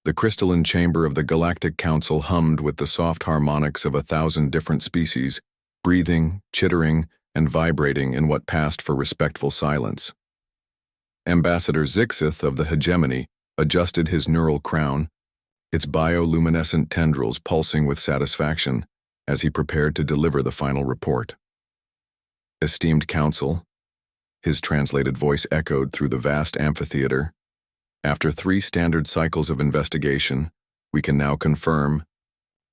The crystalline chamber of the Galactic Council hummed with the soft harmonics of 1,000 different species, breathing, chittering, and vibrating in what passed for respectful silence. Ambassador Zixith of the hegemony adjusted his neural crown, its bioluminescent tendrils pulsing with satisfaction as he prepared to deliver the final report. Esteemed Council, his translated voice echoed through the vast amphitheater. After 3 standard cycles of investigation, we can now confirm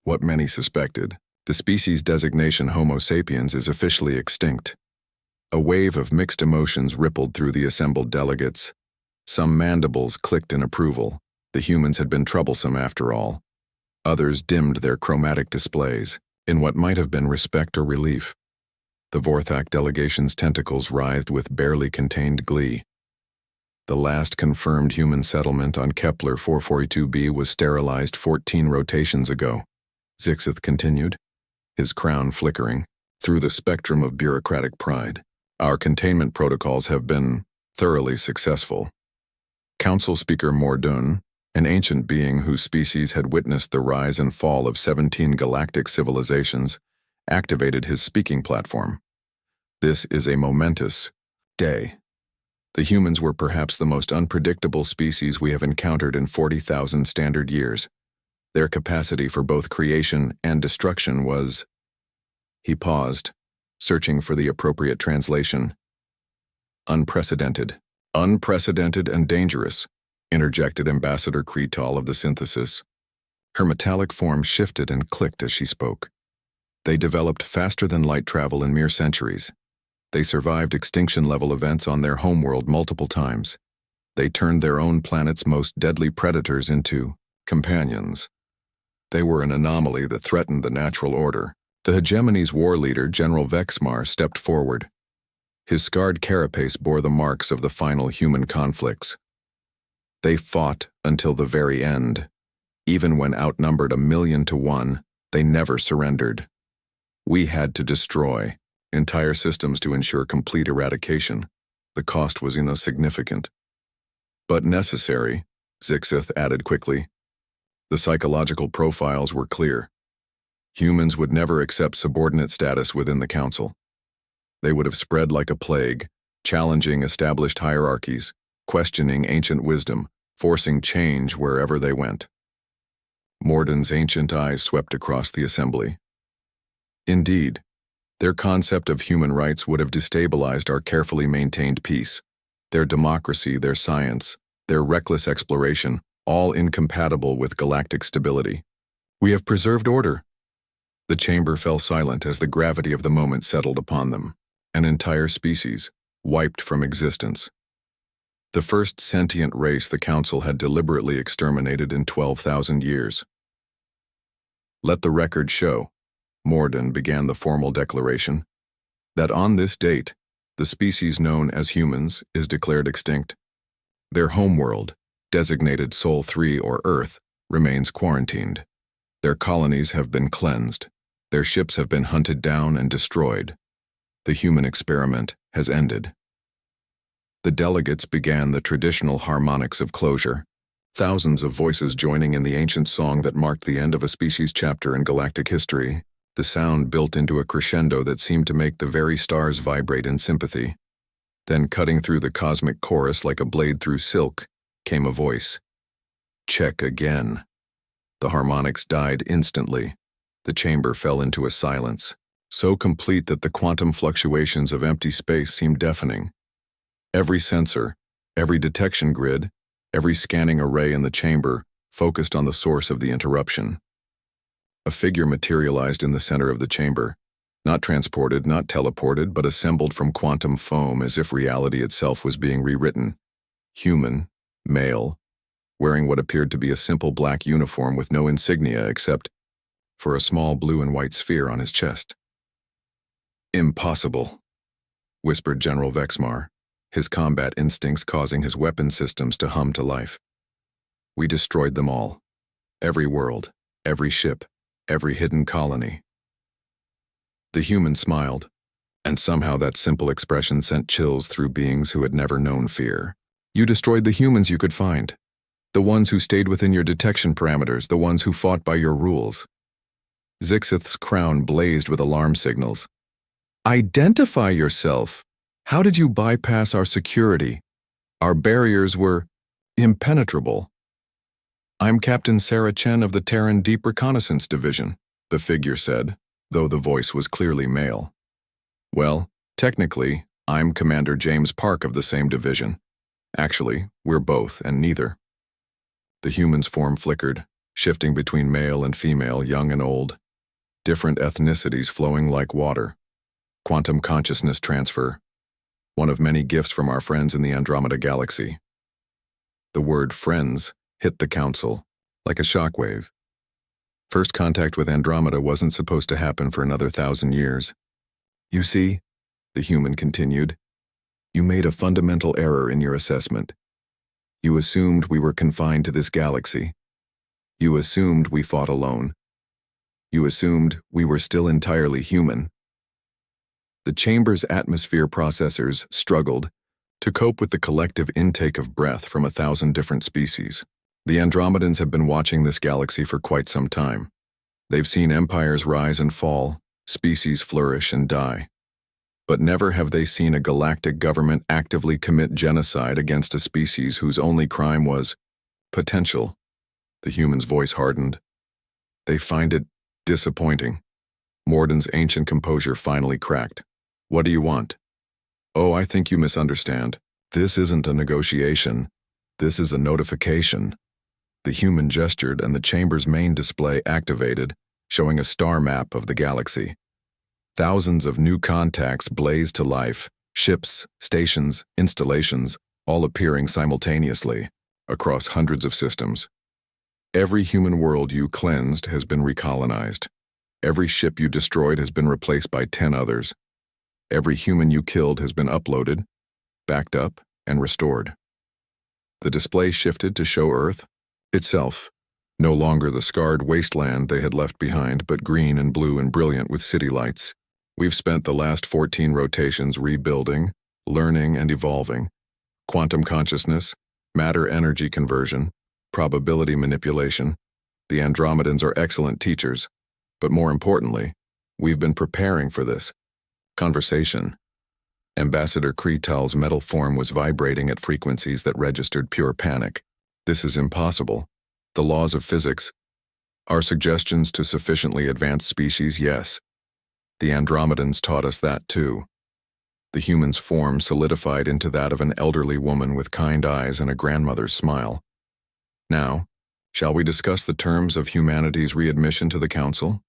what many suspected. The species designation Homo sapiens is officially extinct. A wave of mixed emotions rippled through the assembled delegates. Some mandibles clicked in approval. The humans had been troublesome after all. Others dimmed their chromatic displays in what might have been respect or relief. The Vorthak delegation's tentacles writhed with barely contained glee. The last confirmed human settlement on Kepler 442b was sterilized 14 rotations ago, Zixith continued, his crown flickering. Through the spectrum of bureaucratic pride, our containment protocols have been thoroughly successful. Council Speaker Mordun, an ancient being whose species had witnessed the rise and fall of 17 galactic civilizations, activated his speaking platform. This is a momentous day. The humans were perhaps the most unpredictable species we have encountered in 40,000 standard years. Their capacity for both creation and destruction was... He paused, searching for the appropriate translation. Unprecedented and dangerous, interjected Ambassador Kretal of the Synthesis. Her metallic form shifted and clicked as she spoke. They developed faster than light travel in mere centuries. They survived extinction-level events on their homeworld multiple times. They turned their own planet's most deadly predators into companions. They were an anomaly that threatened the natural order. The hegemony's war leader, General Vexmar, stepped forward. His scarred carapace bore the marks of the final human conflicts. They fought until the very end. Even when outnumbered 1,000,000 to 1, they never surrendered. We had to destroy entire systems to ensure complete eradication. The cost was insignificant. But necessary, Zixith added quickly. The psychological profiles were clear. Humans would never accept subordinate status within the Council. They would have spread like a plague, challenging established hierarchies, questioning ancient wisdom, forcing change wherever they went. Mordun's ancient eyes swept across the assembly. Indeed, their concept of human rights would have destabilized our carefully maintained peace. Their democracy, their science, their reckless exploration, all incompatible with galactic stability. We have preserved order. The chamber fell silent as the gravity of the moment settled upon them. An entire species, wiped from existence. The first sentient race the Council had deliberately exterminated in 12,000 years. Let the record show, Mordun began the formal declaration, that on this date, the species known as humans is declared extinct. Their homeworld, designated Sol 3 or Earth, remains quarantined. Their colonies have been cleansed. Their ships have been hunted down and destroyed. The human experiment has ended. The delegates began the traditional harmonics of closure, thousands of voices joining in the ancient song that marked the end of a species chapter in galactic history. The sound built into a crescendo that seemed to make the very stars vibrate in sympathy. Then, cutting through the cosmic chorus like a blade through silk, came a voice. Check again. The harmonics died instantly. The chamber fell into a silence, so complete that the quantum fluctuations of empty space seemed deafening. Every sensor, every detection grid, every scanning array in the chamber focused on the source of the interruption. A figure materialized in the center of the chamber, not transported, not teleported, but assembled from quantum foam as if reality itself was being rewritten. Human, male, wearing what appeared to be a simple black uniform with no insignia except for a small blue and white sphere on his chest. Impossible, whispered General Vexmar, his combat instincts causing his weapon systems to hum to life. We destroyed them all. Every world, every ship, every hidden colony. The human smiled, and somehow that simple expression sent chills through beings who had never known fear. You destroyed the humans you could find. The ones who stayed within your detection parameters, the ones who fought by your rules. Zixith's crown blazed with alarm signals. Identify yourself. How did you bypass our security? Our barriers were impenetrable. I'm Captain Sarah Chen of the Terran Deep Reconnaissance Division, the figure said, though the voice was clearly male. Well, technically, I'm Commander James Park of the same division. Actually, we're both and neither. The human's form flickered, shifting between male and female, young and old. Different ethnicities flowing like water. Quantum consciousness transfer. One of many gifts from our friends in the Andromeda Galaxy. The word friends hit the Council like a shockwave. First contact with Andromeda wasn't supposed to happen for another 1,000 years. You see, the human continued, you made a fundamental error in your assessment. You assumed we were confined to this galaxy. You assumed we fought alone. You assumed we were still entirely human. The chamber's atmosphere processors struggled to cope with the collective intake of breath from 1,000 different species. The Andromedans have been watching this galaxy for quite some time. They've seen empires rise and fall, species flourish and die. But never have they seen a galactic government actively commit genocide against a species whose only crime was potential. The human's voice hardened. They find it disappointing. Morden's ancient composure finally cracked. What do you want? Oh, I think you misunderstand. This isn't a negotiation. This is a notification. The human gestured and the chamber's main display activated, showing a star map of the galaxy. Thousands of new contacts blazed to life, ships, stations, installations, all appearing simultaneously, across hundreds of systems. Every human world you cleansed has been recolonized. Every ship you destroyed has been replaced by 10 others. Every human you killed has been uploaded, backed up, and restored. The display shifted to show Earth itself, no longer the scarred wasteland they had left behind, but green and blue and brilliant with city lights. We've spent the last 14 rotations rebuilding, learning and evolving. Quantum consciousness, matter-energy conversion, probability manipulation. The Andromedans are excellent teachers, but more importantly, we've been preparing for this. Conversation. Ambassador Kretal's metal form was vibrating at frequencies that registered pure panic. This is impossible. The laws of physics. Our suggestions to sufficiently advanced species, yes. The Andromedans taught us that too. The human's form solidified into that of an elderly woman with kind eyes and a grandmother's smile. Now, shall we discuss the terms of humanity's readmission to the Council?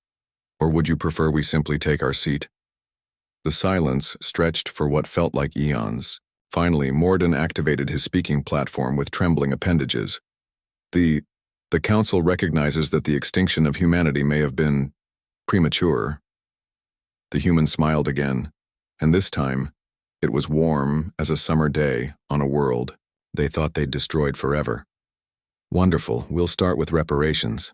Or would you prefer we simply take our seat? The silence stretched for what felt like eons. Finally, Morden activated his speaking platform with trembling appendages. The Council recognizes that the extinction of humanity may have been premature. The human smiled again, and this time, it was warm as a summer day on a world they thought they'd destroyed forever. Wonderful, we'll start with reparations.